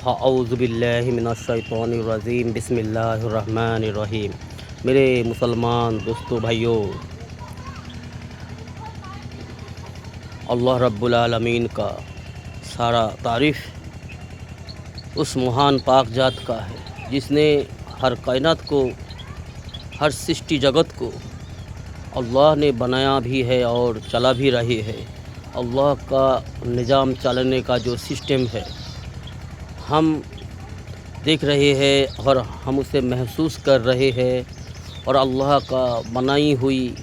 اعوذ باللہ من الشیطان الرجیم بسم اللہ الرحمن الرحیم۔ میرے مسلمان دوستو بھائیوں، اللہ رب العالمین کا سارا تعریف اس مہان پاک ذات کا ہے جس نے ہر کائنات کو، ہر سرشٹی جگت کو اللہ نے بنایا بھی ہے اور چلا بھی رہی ہے۔ اللہ کا نظام چلانے کا جو سسٹم ہے ہم دیکھ رہے ہیں اور ہم اسے محسوس کر رہے ہیں، اور اللہ کا بنائی ہوئی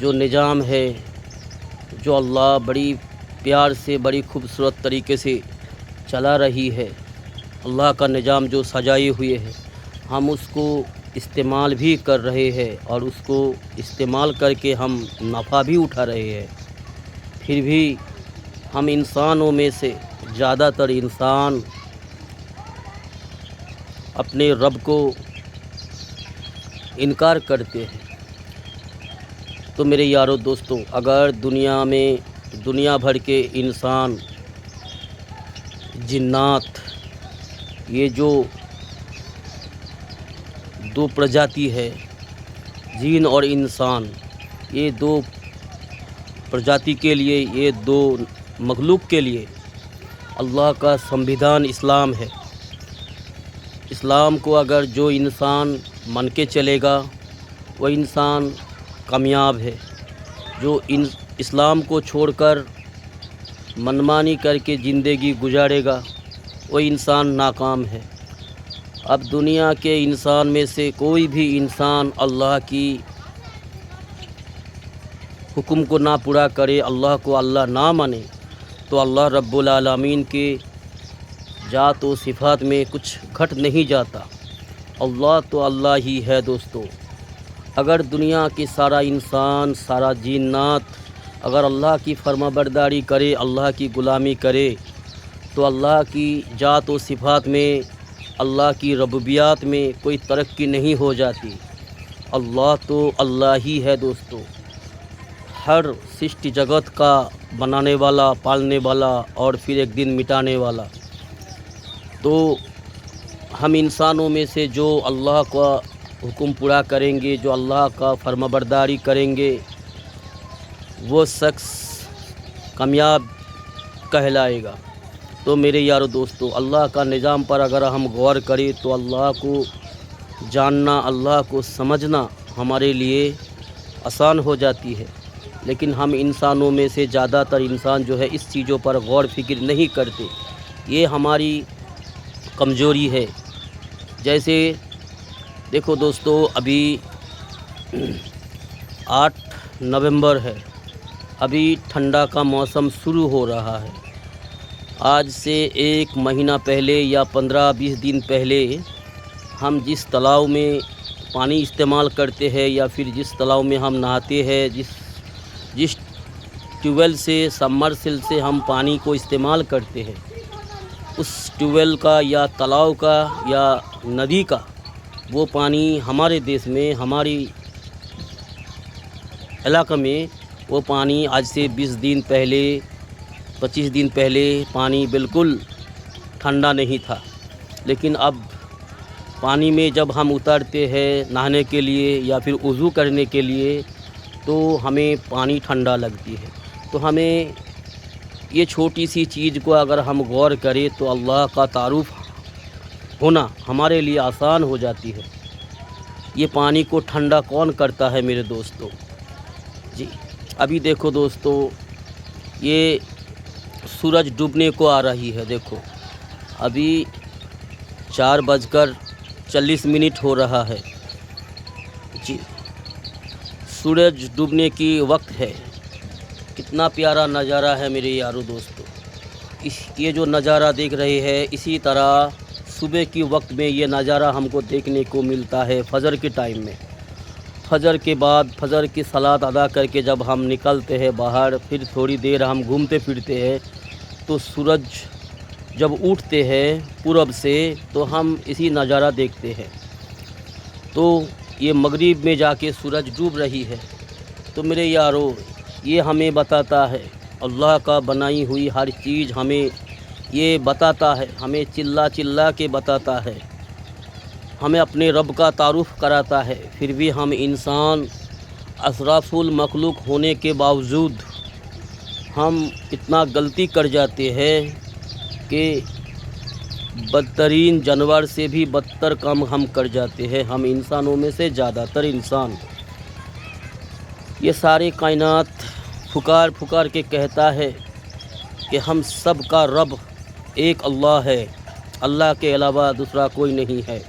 جو نظام ہے، جو اللہ بڑی پیار سے، بڑی خوبصورت طریقے سے چلا رہی ہے، اللہ کا نظام جو سجائی ہوئی ہے، ہم اس کو استعمال بھی کر رہے ہیں اور اس کو استعمال کر کے ہم نفع بھی اٹھا رہے ہیں۔ پھر بھی ہم انسانوں میں سے زیادہ تر انسان اپنے رب کو انکار کرتے ہیں۔ تو میرے یارو دوستو، اگر دنیا بھر کے انسان، جنات، یہ جو دو پرجاتی ہے، جن اور انسان، یہ دو پرجاتی کے لیے، یہ دو مخلوق کے لیے اللہ کا سمویدھان اسلام ہے۔ اسلام کو اگر جو انسان مان کے چلے گا وہ انسان کامیاب ہے، جو اسلام کو چھوڑ کر منمانی کر کے زندگی گزارے گا وہ انسان ناکام ہے۔ اب دنیا کے انسان میں سے کوئی بھی انسان اللہ کی حکم کو نہ پورا کرے، اللہ کو اللہ نہ مانے، تو اللہ رب العالمین کے ذات و صفات میں کچھ گھٹ نہیں جاتا۔ اللہ تو اللہ ہی ہے دوستو۔ اگر دنیا کے سارا انسان، سارا جنات اگر اللہ کی فرما برداری کرے، اللہ کی غلامی کرے، تو اللہ کی ذات و صفات میں، اللہ کی ربوبیات میں کوئی ترقی نہیں ہو جاتی۔ اللہ تو اللہ ہی ہے دوستو، ہر سرشٹی جگت کا بنانے والا، پالنے والا اور پھر ایک دن مٹانے والا۔ تو ہم انسانوں میں سے جو اللہ کا حکم پورا کریں گے، جو اللہ کا فرما برداری کریں گے، وہ شخص کامیاب کہلائے گا۔ تو میرے یارو دوستو، اللہ کا نظام پر اگر ہم غور کریں تو اللہ کو جاننا، اللہ کو سمجھنا ہمارے لیے آسان ہو جاتی ہے۔ لیکن ہم انسانوں میں سے زیادہ تر انسان جو ہے اس چیزوں پر غور فکر نہیں کرتے، یہ ہماری کمزوری ہے۔ جیسے دیکھو دوستو، ابھی 8 نومبر ہے، ابھی ٹھنڈا کا موسم شروع ہو رہا ہے۔ آج سے 1 مہینہ پہلے یا 15-20 دن پہلے ہم جس تالاب میں پانی استعمال کرتے ہیں یا پھر جس تالاب میں ہم نہاتے ہیں، جس ٹیوبویل سے، سبمرسیبل سے ہم پانی کو استعمال کرتے ہیں، اس ٹیوبویل کا یا تالاب کا یا ندی کا وہ پانی ہمارے دیش میں، ہماری علاقے میں وہ پانی آج سے 20 دن پہلے، 25 دن پہلے پانی بالکل ٹھنڈا نہیں تھا۔ لیکن اب پانی میں جب ہم اترتے ہیں نہانے کے لیے یا پھر وضو کرنے کے لیے، تو ہمیں پانی ٹھنڈا لگتی ہے۔ تو ہمیں یہ چھوٹی سی چیز کو اگر ہم غور کریں تو اللہ کا تعارف ہونا ہمارے لیے آسان ہو جاتی ہے۔ یہ پانی کو ٹھنڈا کون کرتا ہے میرے دوستو؟ جی ابھی دیکھو دوستو، یہ سورج ڈوبنے کو آ رہی ہے۔ دیکھو ابھی 4:40 ہو رہا ہے۔ جی سورج ڈوبنے کی وقت ہے۔ کتنا پیارا نظارہ ہے میرے یارو دوستو۔ یہ جو نظارہ دیکھ رہے ہیں، اسی طرح صبح کی وقت میں یہ نظارہ ہم کو دیکھنے کو ملتا ہے فجر کے ٹائم میں۔ فجر کے بعد فجر کی صلاۃ ادا کر کے جب ہم نکلتے ہیں باہر، پھر تھوڑی دیر ہم گھومتے پھرتے ہیں، تو سورج جب اٹھتے ہیں پورب سے تو ہم اسی نظارہ دیکھتے ہیں۔ تو یہ مغرب میں جا کے سورج ڈوب رہی ہے۔ تو میرے یارو، یہ ہمیں بتاتا ہے اللہ کا بنائی ہوئی ہر چیز ہمیں یہ بتاتا ہے، ہمیں چلا چلا کے بتاتا ہے، ہمیں اپنے رب کا تعارف کراتا ہے، پھر بھی ہم انسان اشرف المخلوق ہونے کے باوجود ہم اتنا غلطی کر جاتے ہیں کہ بدترین جانور سے بھی بدتر کام ہم کر جاتے ہیں، ہم انسانوں میں سے زیادہ تر انسان۔ یہ سارے کائنات پکار پکار کے کہتا ہے کہ ہم سب کا رب ایک اللہ ہے، اللہ کے علاوہ دوسرا کوئی نہیں ہے۔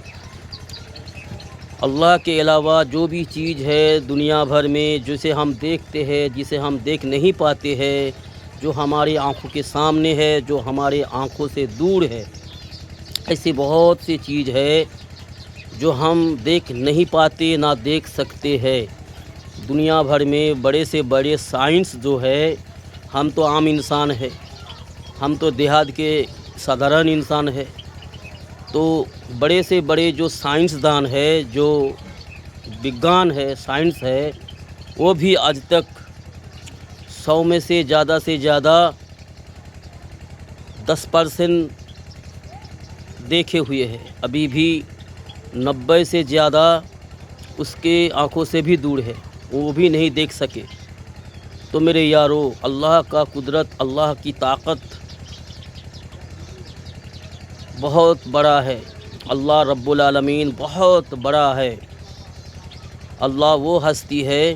اللہ کے علاوہ جو بھی چیز ہے دنیا بھر میں، جسے ہم دیکھتے ہیں، جسے ہم دیکھ نہیں پاتے ہیں، جو ہماری آنکھوں کے سامنے ہے، جو ہمارے آنکھوں سے دور ہے، ایسی بہت سی چیز ہے جو ہم دیکھ نہیں پاتے نہ دیکھ سکتے ہیں۔ دنیا بھر میں بڑے سے بڑے سائنس جو ہے، ہم تو عام انسان ہے، ہم تو دیہات کے سادھارن انسان ہے، تو بڑے سے بڑے جو سائنسدان ہے، جو وگیان ہے، سائنس ہے، وہ بھی آج تک 100 میں سے زیادہ 10% دیکھے ہوئے ہیں، ابھی بھی 90 سے زیادہ اس کے آنکھوں سے بھی دور ہے، وہ بھی نہیں دیکھ سکے۔ تو میرے یارو، اللہ کا قدرت، اللہ کی طاقت بہت بڑا ہے، اللہ رب العالمین بہت بڑا ہے۔ اللہ وہ ہستی ہے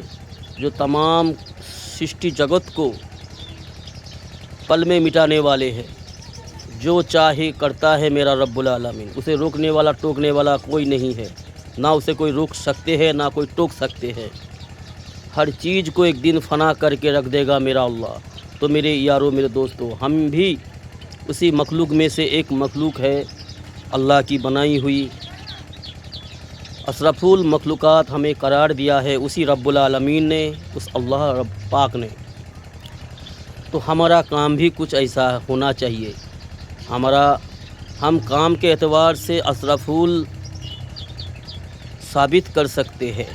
جو تمام سرشٹی جگت کو پل میں مٹانے والے ہیں، جو چاہے کرتا ہے میرا رب العالمین، اسے روکنے والا ٹوکنے والا کوئی نہیں ہے، نہ اسے کوئی روک سکتے ہیں نہ کوئی ٹوک سکتے ہیں۔ ہر چیز کو ایک دن فنا کر کے رکھ دے گا میرا اللہ۔ تو میرے یارو، میرے دوستو، ہم بھی اسی مخلوق میں سے ایک مخلوق ہے، اللہ کی بنائی ہوئی۔ اشرف المخلوقات ہمیں قرار دیا ہے اسی رب العالمین نے، اس اللہ رب پاک نے۔ تو ہمارا کام بھی کچھ ایسا ہونا چاہیے، ہم کام کے اعتبار سے اشرف ثابت کر سکتے ہیں۔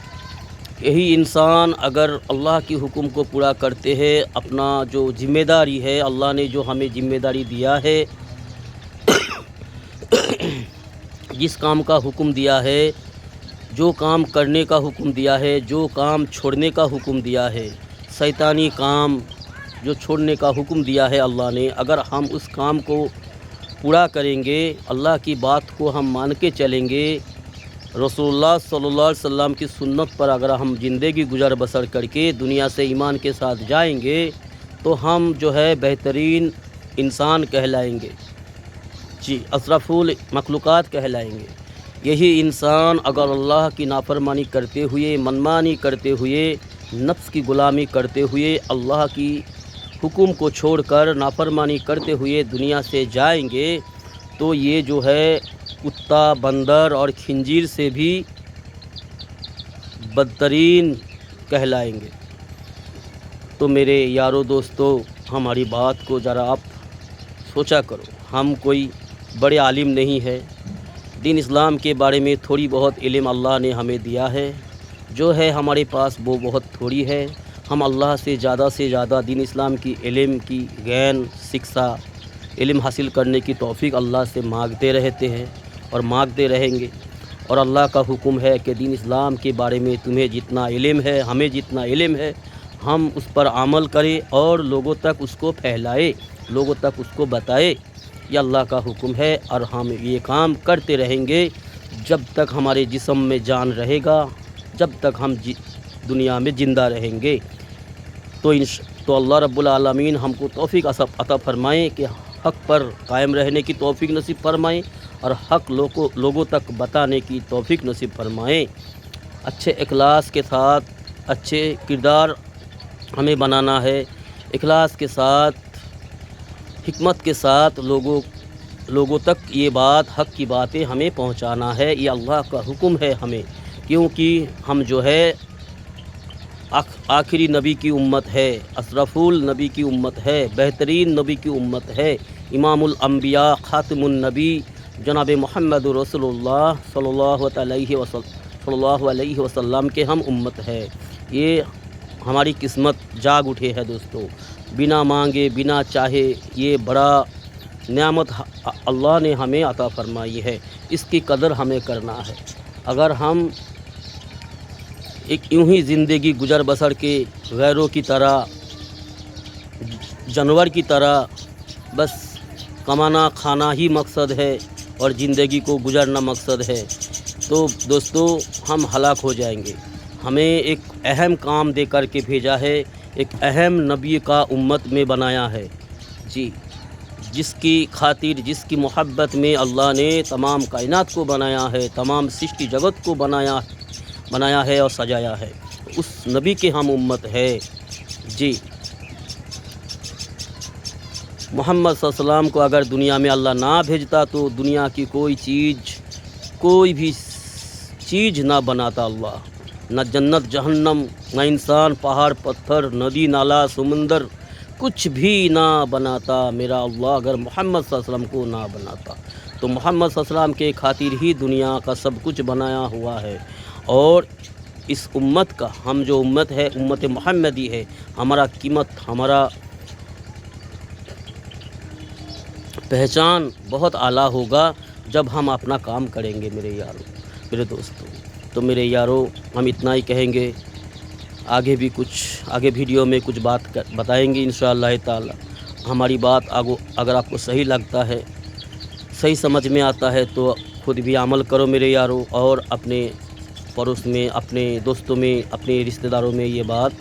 یہی انسان اگر اللہ کی حکم کو پورا کرتے ہیں، اپنا جو ذمہ داری ہے، اللہ نے جو ہمیں ذمہ داری دیا ہے، جس کام کا حکم دیا ہے، جو کام کرنے کا حکم دیا ہے، جو کام چھوڑنے کا حکم دیا ہے، شیطانی کام جو چھوڑنے کا حکم دیا ہے اللہ نے، اگر ہم اس کام کو پورا کریں گے، اللہ کی بات کو ہم مان کے چلیں گے، رسول اللہ صلی اللہ علیہ وسلم کی سنت پر اگر ہم زندگی گزر بسر کر کے دنیا سے ایمان کے ساتھ جائیں گے، تو ہم جو ہے بہترین انسان کہلائیں گے، جی، اشرف المخلوقات کہلائیں گے۔ یہی انسان اگر اللہ کی نافرمانی کرتے ہوئے، منمانی کرتے ہوئے، نفس کی غلامی کرتے ہوئے، اللہ کی حکم کو چھوڑ کر نافرمانی کرتے ہوئے دنیا سے جائیں گے، تو یہ جو ہے کتا، بندر اور خنزیر سے بھی بدترین کہلائیں گے۔ تو میرے یارو دوستو، ہماری بات کو ذرا آپ سوچا کرو، ہم کوئی بڑے عالم نہیں ہے، دین اسلام کے بارے میں تھوڑی بہت علم اللہ نے ہمیں دیا ہے، جو ہے ہمارے پاس وہ بہت تھوڑی ہے۔ ہم اللہ سے زیادہ دین اسلام کی علم کی گین شکشا، علم حاصل کرنے کی توفیق اللہ سے مانگتے رہتے ہیں اور مانگتے رہیں گے۔ اور اللہ کا حکم ہے کہ دین اسلام کے بارے میں تمہیں جتنا علم ہے، ہمیں جتنا علم ہے، ہم اس پر عمل کریں اور لوگوں تک اس کو پھیلائے، لوگوں تک اس کو بتائے۔ یہ اللہ کا حکم ہے اور ہم یہ کام کرتے رہیں گے جب تک ہمارے جسم میں جان رہے گا، جب تک ہم دنیا میں زندہ رہیں گے۔ تو اللہ رب العالمین ہم کو توفیق عطا فرمائیں کہ حق پر قائم رہنے کی توفیق نصیب فرمائیں اور حق لوگوں تک بتانے کی توفیق نصیب فرمائیں۔ اچھے اخلاص کے ساتھ، اچھے کردار ہمیں بنانا ہے، اخلاص کے ساتھ، حکمت کے ساتھ لوگوں تک یہ بات، حق کی باتیں ہمیں پہنچانا ہے۔ یہ اللہ کا حکم ہے ہمیں، کیونکہ ہم جو ہے آخری نبی کی امت ہے، اشرف النبی کی امت ہے، بہترین نبی کی امت ہے، امام الانبیاء، خاتم النبی جناب محمد رسول اللہ صلی اللہ علیہ وسلم کے ہم امت ہے۔ یہ ہماری قسمت جاگ اٹھے ہے دوستو، بنا مانگے، بنا چاہے، یہ بڑا نعمت اللہ نے ہمیں عطا فرمائی ہے، اس کی قدر ہمیں کرنا ہے۔ اگر ہم ایک یوں ہی زندگی گزر بسر کے غیروں کی طرح، جانور کی طرح بس کمانا کھانا ہی مقصد ہے اور زندگی کو گزارنا مقصد ہے تو دوستو ہم ہلاک ہو جائیں گے۔ ہمیں ایک اہم کام دے کر کے بھیجا ہے، ایک اہم نبی کا امت میں بنایا ہے جی، جس کی خاطر، جس کی محبت میں اللہ نے تمام کائنات کو بنایا ہے، تمام سرشٹی جگت کو بنایا ہے اور سجایا ہے، اس نبی کے ہم امت ہے جی۔ محمد صلی اللہ علیہ وسلم کو اگر دنیا میں اللہ نہ بھیجتا تو دنیا کی کوئی بھی چیز نہ بناتا اللہ، نہ جنت جہنم، نہ انسان، پہاڑ پتھر، ندی نالا سمندر، کچھ بھی نہ بناتا میرا اللہ اگر محمد صلی اللہ علیہ وسلم کو نہ بناتا۔ تو محمد صلی اللہ علیہ وسلم کے خاطر ہی دنیا کا سب کچھ بنایا ہوا ہے، اور اس امت کا، ہم جو امت ہے امت محمدی ہے، ہمارا قیمت، ہمارا پہچان بہت اعلیٰ ہوگا جب ہم اپنا کام کریں گے میرے یارو، میرے دوستوں۔ تو میرے یارو ہم اتنا ہی کہیں گے، آگے ویڈیو میں کچھ بات بتائیں گے انشاءاللہ تعالی۔ ہماری بات اگر آپ کو صحیح لگتا ہے، صحیح سمجھ میں آتا ہے تو خود بھی عمل کرو میرے یارو، اور اپنے پڑوس میں، اپنے دوستوں میں، اپنے رشتہ داروں میں یہ بات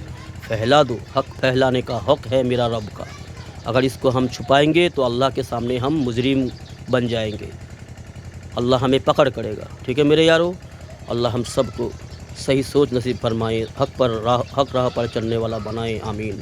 پھیلا دو۔ حق پھیلانے کا حق ہے میرا رب کا، اگر اس کو ہم چھپائیں گے تو اللہ کے سامنے ہم مجرم بن جائیں گے، اللہ ہمیں پکڑ کرے گا، ٹھیک ہے میرے یارو۔ اللہ ہم سب کو صحیح سوچ نصیب فرمائے، حق راہ پر چلنے والا بنائے، آمین۔